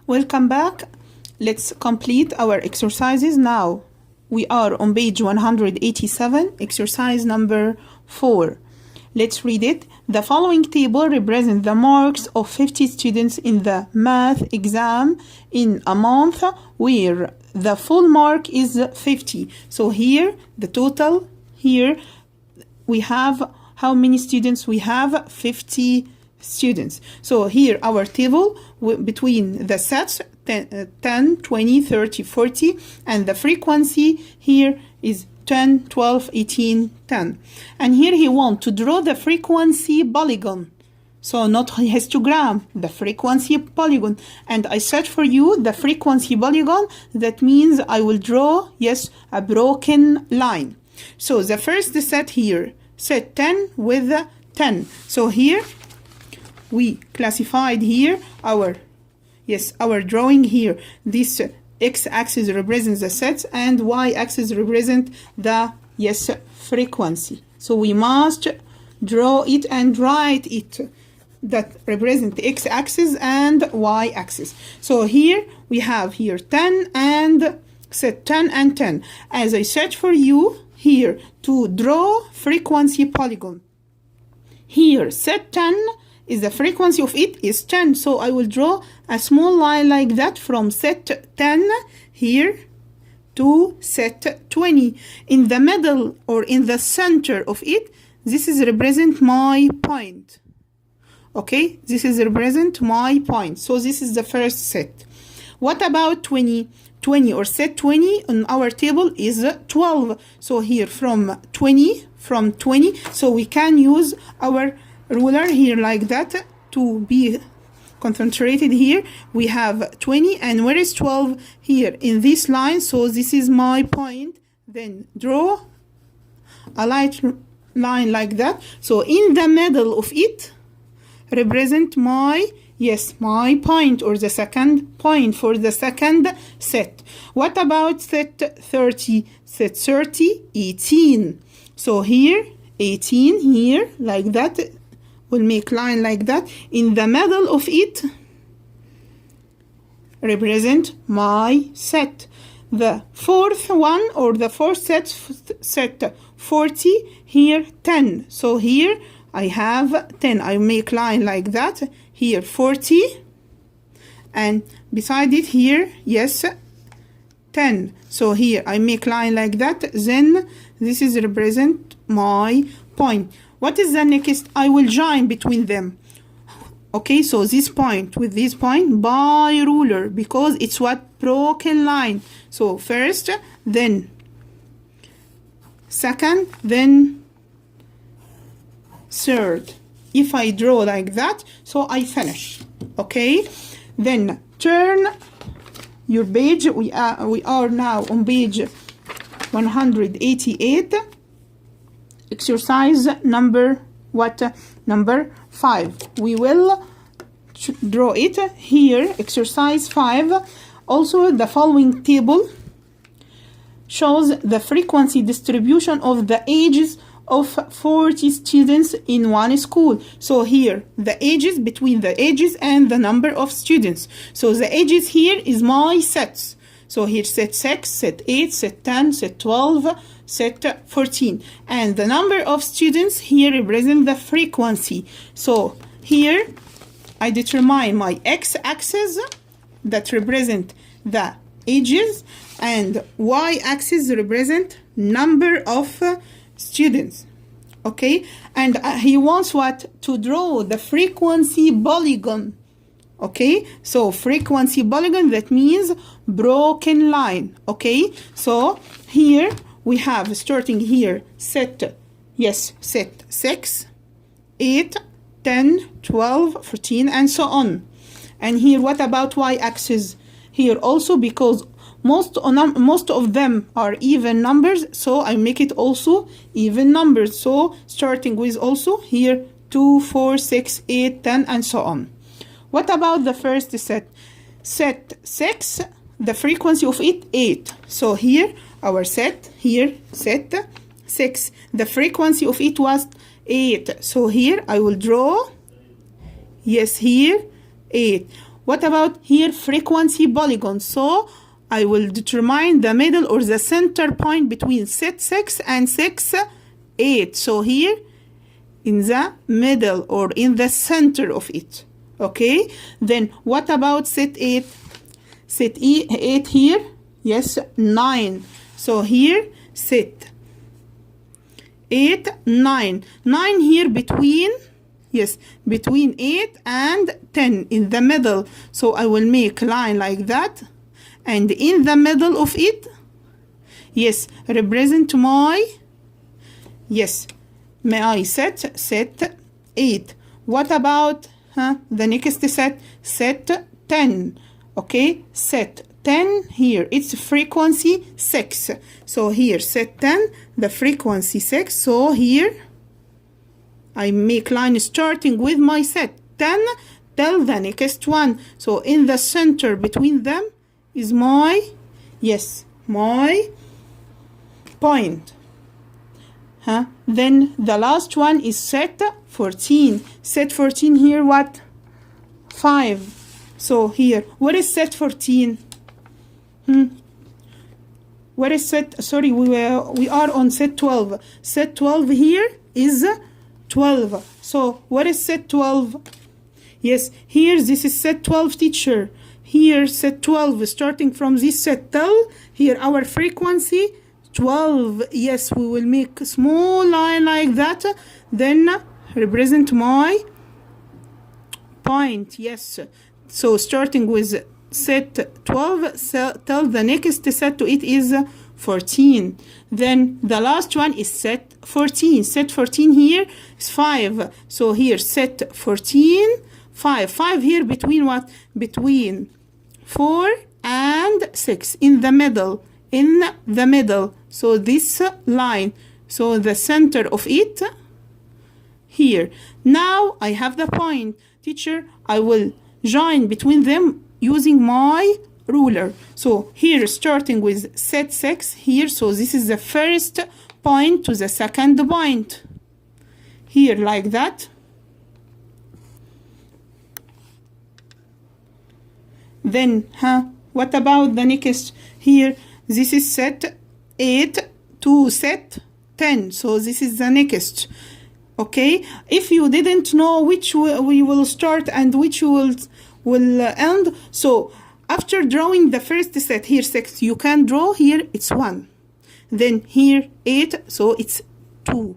Welcome back. Let's complete our exercises now. We are on page 187, exercise number 4. Let's read it. The following table represents the marks of 50 students in the math exam in a month where the full mark is 50. So here, the total, here we have how many students? We have 50 students. So here our table between the sets 10, 20, 30, 40, and the frequency here is 10, 12, 18, 10. And here he wants to draw the frequency polygon. So not histogram, the frequency polygon. And I search for you the frequency polygon. That means I will draw, yes, a broken line. So the first set here, set 10 with 10. So here we classified here our drawing here. This x-axis represents the sets and y-axis represent the frequency. So we must draw it and write it that represent the x-axis and y-axis. So here we have here 10 and set 10 and 10. As I search for you here to draw frequency polygon. Here set 10 is the frequency of it is 10. So I will draw a small line like that from set 10 here to set 20. In the middle or in the center of it, this is represent my point. Okay, this is represent my point. So this is the first set. What about 20? 20 or set 20 on our table is 12. So here from 20, so we can use our ruler here like that to be concentrated here. We have 20 and where is 12? Here in this line. So this is my point. Then draw a light line like that. So in the middle of it represent my point or the second point for the second set. What about set 30? Set 30, 18. So here 18 here like that. We'll make line like that. In the middle of it represent my set. The fourth one or the fourth set 40 here 10. So here I have 10. I make line like that. Here 40 and beside it here 10. So here I make line like that. Then this is represent my point. What is the next? I will join between them. Okay, so this point with this point by ruler because it's what broken line. So first, then second, then third. If I draw like that, so I finish. Okay, then turn your page. We are now on page 188. Exercise number number 5. We will draw it here. Exercise 5. Also, the following table shows the frequency distribution of the ages of 40 students in one school. So here the ages between the ages and the number of students. So the ages here is my sets. So here set 6, set 8, set 10, set 12, set 14. And the number of students here represent the frequency. So here I determine my x-axis that represent the ages and y-axis represent number of students. Okay, and he wants what? To draw the frequency polygon. Okay, so frequency polygon, that means broken line. Okay, so here we have starting here set 6, 8, 10, 12, 14 and so on. And here what about y-axis? Here also because most of them are even numbers, so I make it also even numbers. So starting with also here 2, 4, 6, 8, 10 and so on. What about the first set? Set 6, the frequency of it 8. So here our set, here set 6. The frequency of it was 8. So here I will draw, here 8. what about here? Frequency polygon. So I will determine the middle or the center point between set 6 and 6, 8. So here in the middle or in the center of it. Okay, then what about set 8? Set 8 here, yes, 9. So here set 8, 9. 9 here between, yes, between 8 and 10 in the middle. So I will make a line like that. And in the middle of it, yes, represent my, yes, may I set 8. What about the next set 10. Okay, set 10 here, it's frequency 6. So here set 10, the frequency 6. So here I make line starting with my set 10 till the next one. So in the center between them is my, yes, my point. Then the last one is set 14. Set 14 here, what? 5. So here, what is set 14? What is set? Sorry, we are on set 12. Set 12 here is 12. So what is set 12? Yes, here this is set 12, teacher. Here set 12, starting from this set till here our frequency 12. Yes, we will make a small line like that, then represent my point. Yes, so starting with set 12 till the next set to it is 14. Then the last one is set 14. Set 14 here is 5. So here set 14, 5. 5 here between what? Between 4 and 6 in the middle. In the middle. So this line. So the center of it here. Now I have the point. Teacher, I will join between them using my ruler. So here starting with set 6 here. So this is the first point to the second point. Here like that. Then, what about the next? Here, this is set 8 to set 10. So this is the next. Okay, if you didn't know which we will start and which will end, so after drawing the first set here 6, you can draw here it's 1. Then here 8, so it's 2.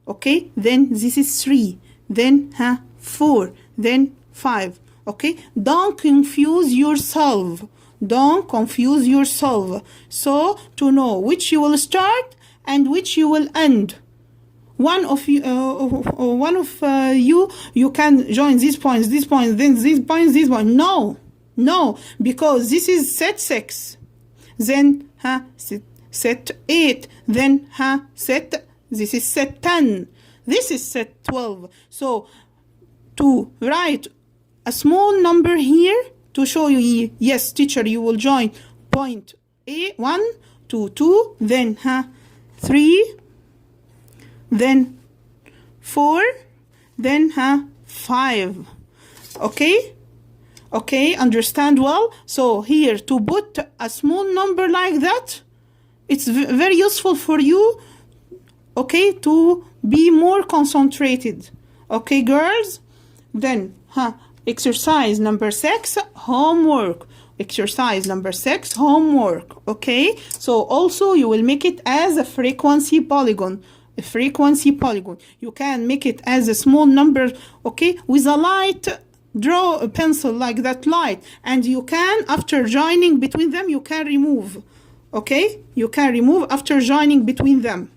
Okay, then this is 3. Then 4. Then 5. Okay, don't confuse yourself. Don't confuse yourself. So to know which you will start and which you will end. One of you, you can join these points, then these points, this one. No, because this is set 6. Then set 8. Then this is set 10. This is set 12. So to write a small number here to show you, yes, teacher, you will join point A, 1, 2, 2, then 3, then 4, then 5. Okay, understand well? So here to put a small number like that, it's very useful for you, okay, to be more concentrated. Okay, girls? Then exercise number 6, homework. Exercise number 6, homework. Okay, so also you will make it as a frequency polygon. A frequency polygon. You can make it as a small number, okay, with a light, draw a pencil like that light, and you can, after joining between them, you can remove. Okay, you can remove after joining between them.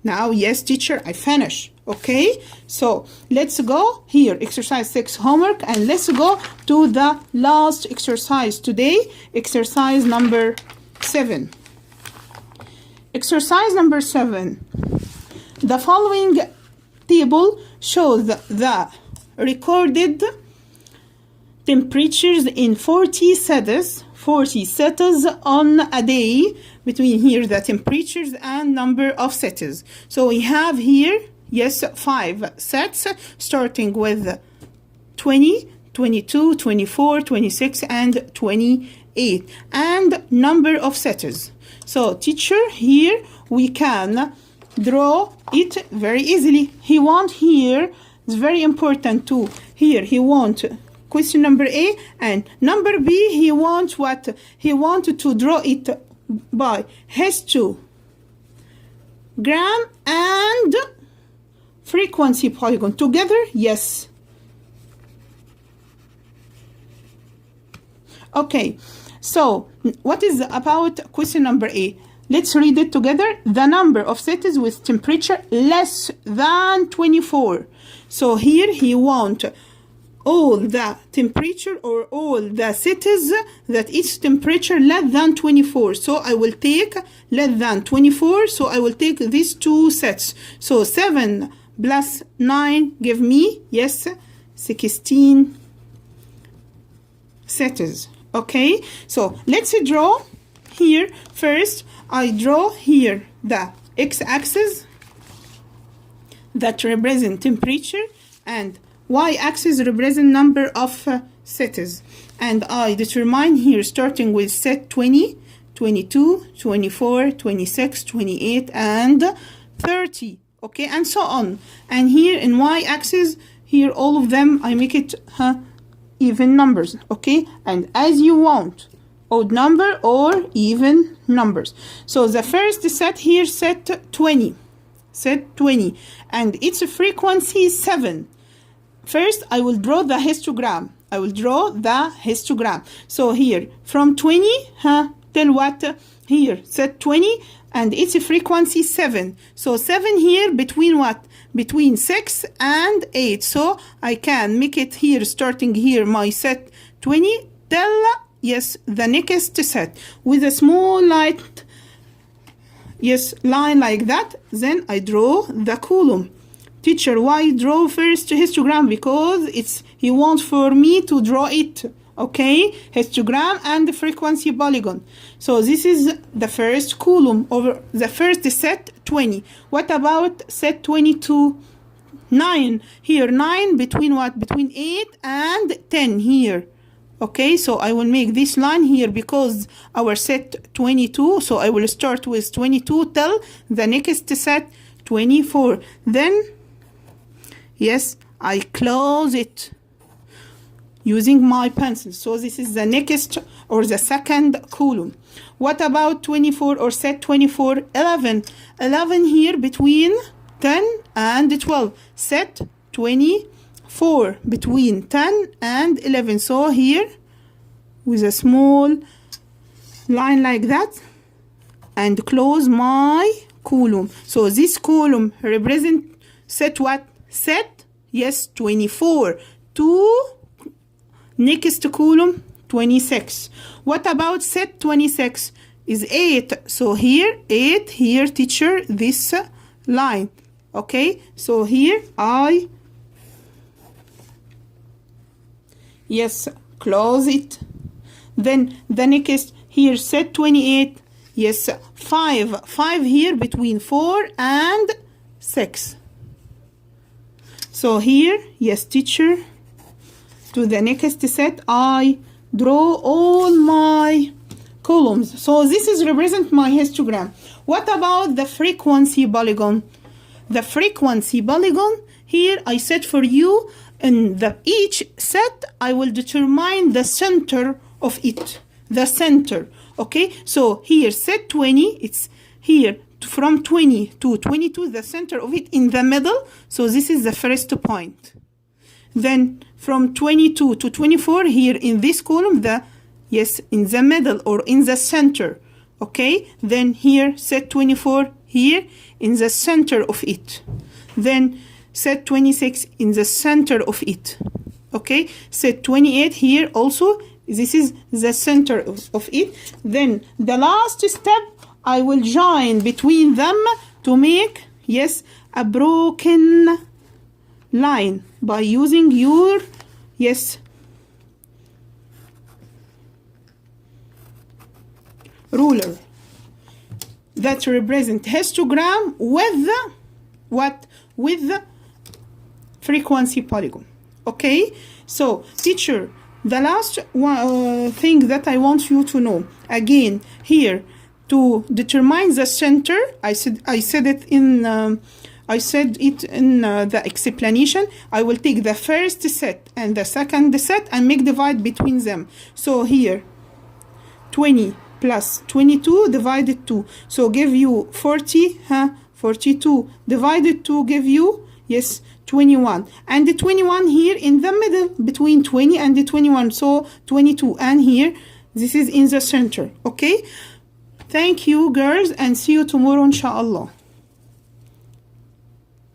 Now, yes, teacher, I finish. Okay, so let's go here, exercise 6 homework, and let's go to the last exercise today, exercise number 7. Exercise number 7. The following table shows the recorded temperatures in 40 cities on a day, between here the temperatures and number of cities. So we have here, yes, 5 sets starting with 20 22, 24, 26, and 28. And number of setters. So teacher, here we can draw it very easily. He want here, it's very important too. Here he want question number A, and number B, he wants what? He wanted to draw it by histogram and frequency polygon together. Yes. Okay, so what is about question number A? Let's read it together. The number of cities with temperature less than 24. So here he wants all the temperature or all the cities that its temperature less than 24. So I will take less than 24. So I will take these two sets. So 7 plus 9 give me, yes, 16 cities. Okay, so let's draw here. First, I draw here the x-axis that represent temperature, and y-axis represent number of cities. And I determine here starting with set 20, 22, 24, 26, 28, and 30. Okay, and so on. And here in y-axis, here all of them, I make it even numbers. Okay, and as you want, odd number or even numbers. So the first set here, set 20. Set 20. And its frequency is 7. First, I will draw the histogram. I will draw the histogram. So here, from 20, till what? Here, set 20, and its frequency 7. So 7 here between what? Between 6 and 8. So I can make it here, starting here, my set 20, till, yes, the next set. With a small light, yes, line like that. Then I draw the column. Teacher, why draw first histogram? Because he wants for me to draw it. Okay, histogram and the frequency polygon. So this is the first column over the first set 20. What about set 22? 9. Here 9 between what? Between 8 and 10 here. Okay, so I will make this line here because our set 22. So I will start with 22 till the next set 24. Then, yes, I close it using my pencil. So this is the next or the second column. What about 24 or set 24? 11. 11 here between 10 and 12. Set 24 between 10 and 11. So here with a small line like that and close my column. So this column represent set what? Set, yes, 24 to next column 26. What about set 26? Is 8. So here 8, here teacher, this line. Okay, so here I, yes, close it. Then the next here set 28. Yes, 5 here between 4 and 6. So here, yes, teacher, to the next set, I draw all my columns. So this is represent my histogram. What about the frequency polygon? The frequency polygon, here I set for you in each set, I will determine the center of it. The center. Okay, so here set 20, it's here from 20 to 22, the center of it in the middle. So this is the first point. Then from 22 to 24 here in this column, yes, in the middle or in the center. Okay, then here set 24 here in the center of it. Then set 26 in the center of it. Okay, set 28 here also, this is the center of it. Then the last step, I will join between them to make, yes, a broken line by using your, yes, ruler that represent histogram with the, what? With the frequency polygon. Okay, so teacher, the last thing that I want you to know again here, to determine the center, I said it in the explanation. I will take the first set and the second set and make divide between them. So here 20 plus 22 divided 2, so give you 40, 42 divided 2 give you, yes, 21, and the 21 here in the middle between 20 and the 21, so 22, and here this is in the center. Okay, thank you girls, and see you tomorrow inshallah.